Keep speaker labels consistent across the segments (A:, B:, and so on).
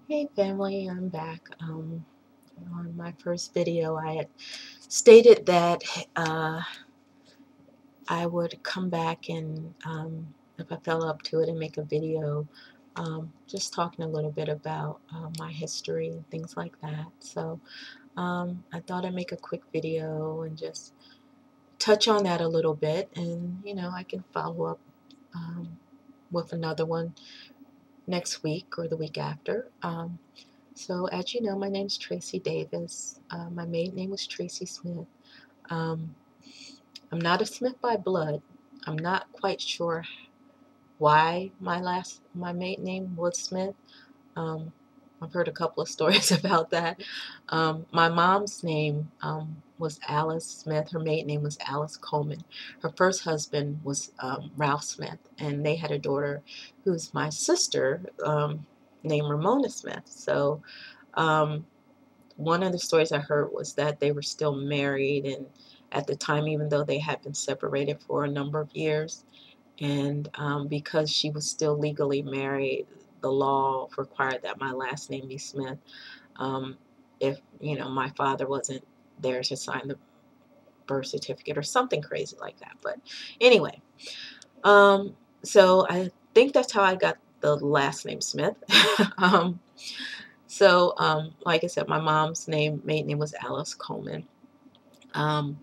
A: Hey family, I'm back. On my first video, I had stated that uh, I would come back and, if I fell up to it, and make a video just talking a little bit about my history and things like that. So I thought I'd make a quick video and just touch on that a little bit, and I can follow up um, with another one next week or the week after. So, as you know, my name's Tracy Davis. My maiden name was Tracy Smith. Um, I'm not a Smith by blood. I'm not quite sure why my maiden name was Smith. Um, I've heard a couple of stories about that. My mom's name was Alice Smith. Her maiden name was Alice Coleman. Her first husband was Ralph Smith, and they had a daughter who's my sister, named Ramona Smith. So. Um, One of the stories I heard was that they were still married, and at the time, even though they had been separated for a number of years, and because she was still legally married, the law required that my last name be Smith. Um, if my father wasn't there to sign the birth certificate or something crazy like that. But anyway, um, so I think that's how I got the last name Smith. um, like I said, my mom's maiden name was Alice Coleman. Um,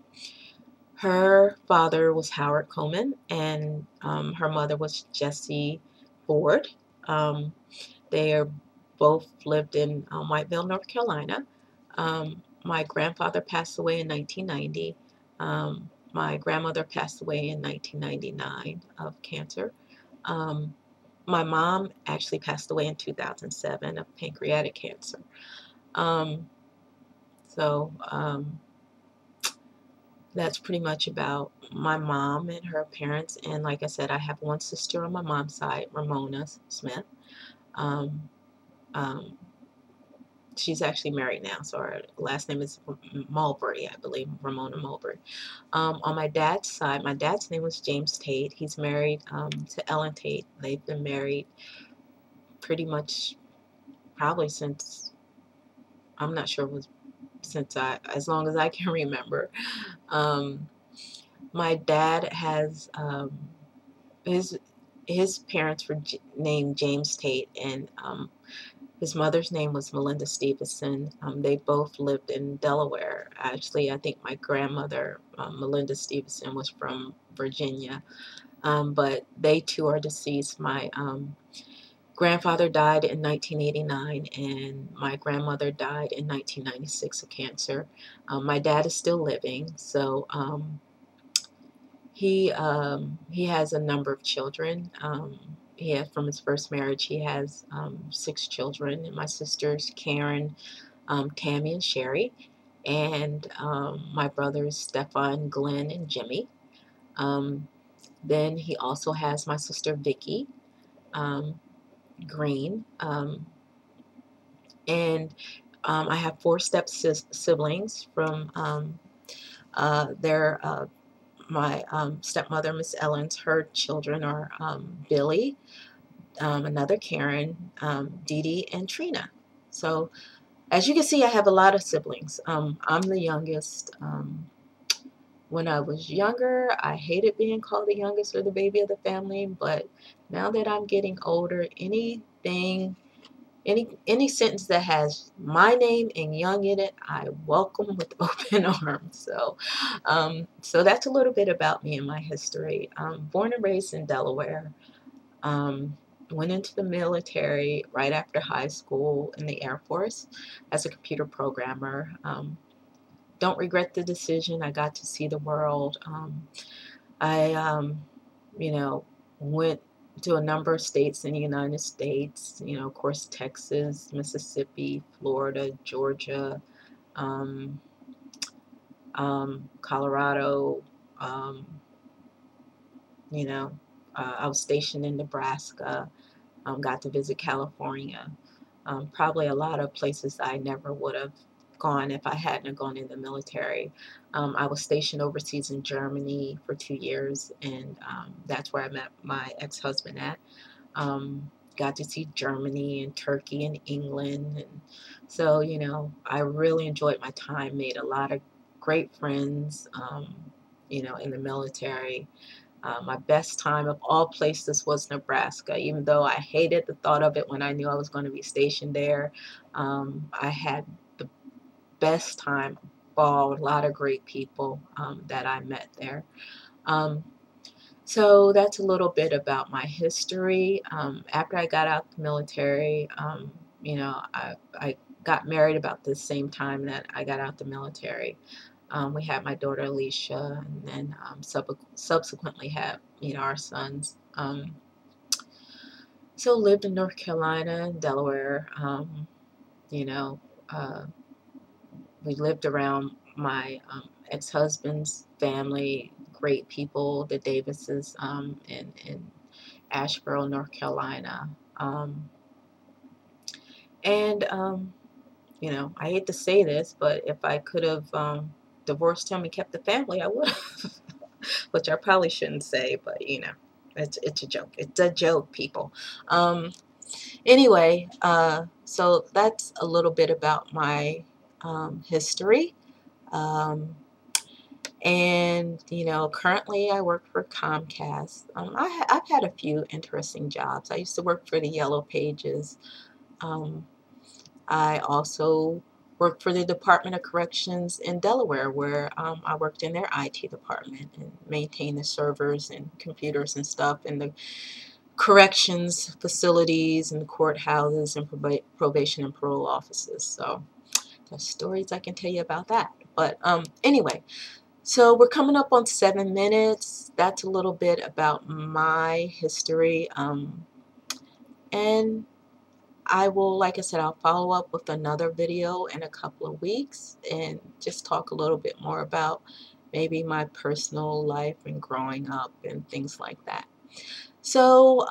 A: Her father was Howard Coleman, and her mother was Jessie Ford. Um, they are both lived in Whiteville, North Carolina. My grandfather passed away in 1990. My grandmother passed away in 1999 of cancer. Um, my mom actually passed away in 2007 of pancreatic cancer. Um, so that's pretty much about my mom and her parents. And like I said, I have one sister on my mom's side, Ramona Smith. Um, um, she's actually married now, so her last name is Mulberry, I believe, Ramona Mulberry. On my dad's side, my dad's name was James Tate. He's married to Ellen Tate. They've been married pretty much probably since, I'm not sure, it was since as long as I can remember. Um, my dad has his his parents were named James Tate, and his mother's name was Melinda Stevenson. They both lived in Delaware. Actually, I think my grandmother, Melinda Stevenson, was from Virginia, but they too are deceased. My grandfather died in 1989, and my grandmother died in 1996 of cancer. My dad is still living, so he has a number of children. He has, from his first marriage, he has 6 children, and my sisters Karen, Tammy, and Sherry, and my brothers Stefan, Glenn, and Jimmy. Um, then he also has my sister Vicky um, Green, and I have 4 siblings from their my stepmother, Miss Ellen's. Her children are Billy, another Karen, Dee Dee, and Trina. So as you can see, I have a lot of siblings. I'm the youngest. When I was younger, I hated being called the youngest or the baby of the family, but now that I'm getting older, any sentence that has my name and young in it, I welcome with open arms. So that's a little bit about me and my history. Born and raised in Delaware. Um, Went into the military right after high school in the Air Force as a computer programmer. Don't regret the decision. I got to see the world. I, you know, went to a number of states in the United States, of course, Texas, Mississippi, Florida, Georgia, um, Colorado, um, you know, I was stationed in Nebraska, got to visit California, probably a lot of places I never would have gone if I hadn't gone in the military. I was stationed overseas in Germany for 2 years, and that's where I met my ex-husband at. Um, got to see Germany and Turkey and England. And so, you know, I really enjoyed my time, made a lot of great friends, you know, in the military. My best time of all places was Nebraska, even though I hated the thought of it when I knew I was going to be stationed there. I had the best time, ball, a lot of great people that I met there. Um, so that's a little bit about my history. After I got out the military, you know, I got married about the same time that I got out the military. We had my daughter Alicia, and then subsequently had, you know, our sons. So lived in North Carolina and Delaware. You know, uh, we lived around my ex-husband's family, great people, the Davises, in Asheboro, North Carolina. Um, and you know, I hate to say this, but if I could have divorced him and kept the family, I would have. Which I probably shouldn't say, but you know, it's a joke. It's a joke, people. Anyway, so that's a little bit about my history. Um, and you know, currently I work for Comcast. I've had a few interesting jobs. I used to work for the Yellow Pages. Um, I also worked for the Department of Corrections in Delaware, where I worked in their IT department and maintained the servers and computers and stuff in the corrections facilities and the courthouses and probation and parole offices. So there's stories I can tell you about that. But anyway, so we're coming up on 7 minutes. That's a little bit about my history. And I will, like I said, I'll follow up with another video in a couple of weeks and just talk a little bit more about maybe my personal life and growing up and things like that. So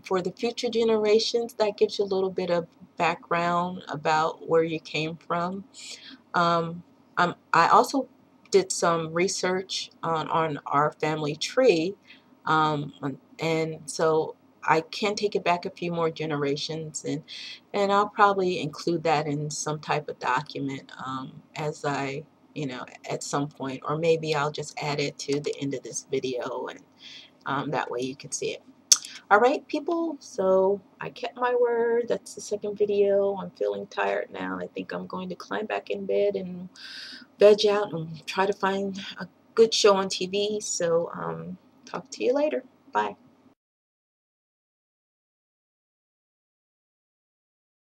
A: for the future generations, that gives you a little bit of background about where you came from. Um, I also did some research on our family tree, and so I can take it back a few more generations, and I'll probably include that in some type of document as I, you know, at some point, or maybe I'll just add it to the end of this video, and that way you can see it. All right, people, so I kept my word. That's the second video. I'm feeling tired now. I think I'm going to climb back in bed and veg out and try to find a good show on TV. So talk to you later. Bye.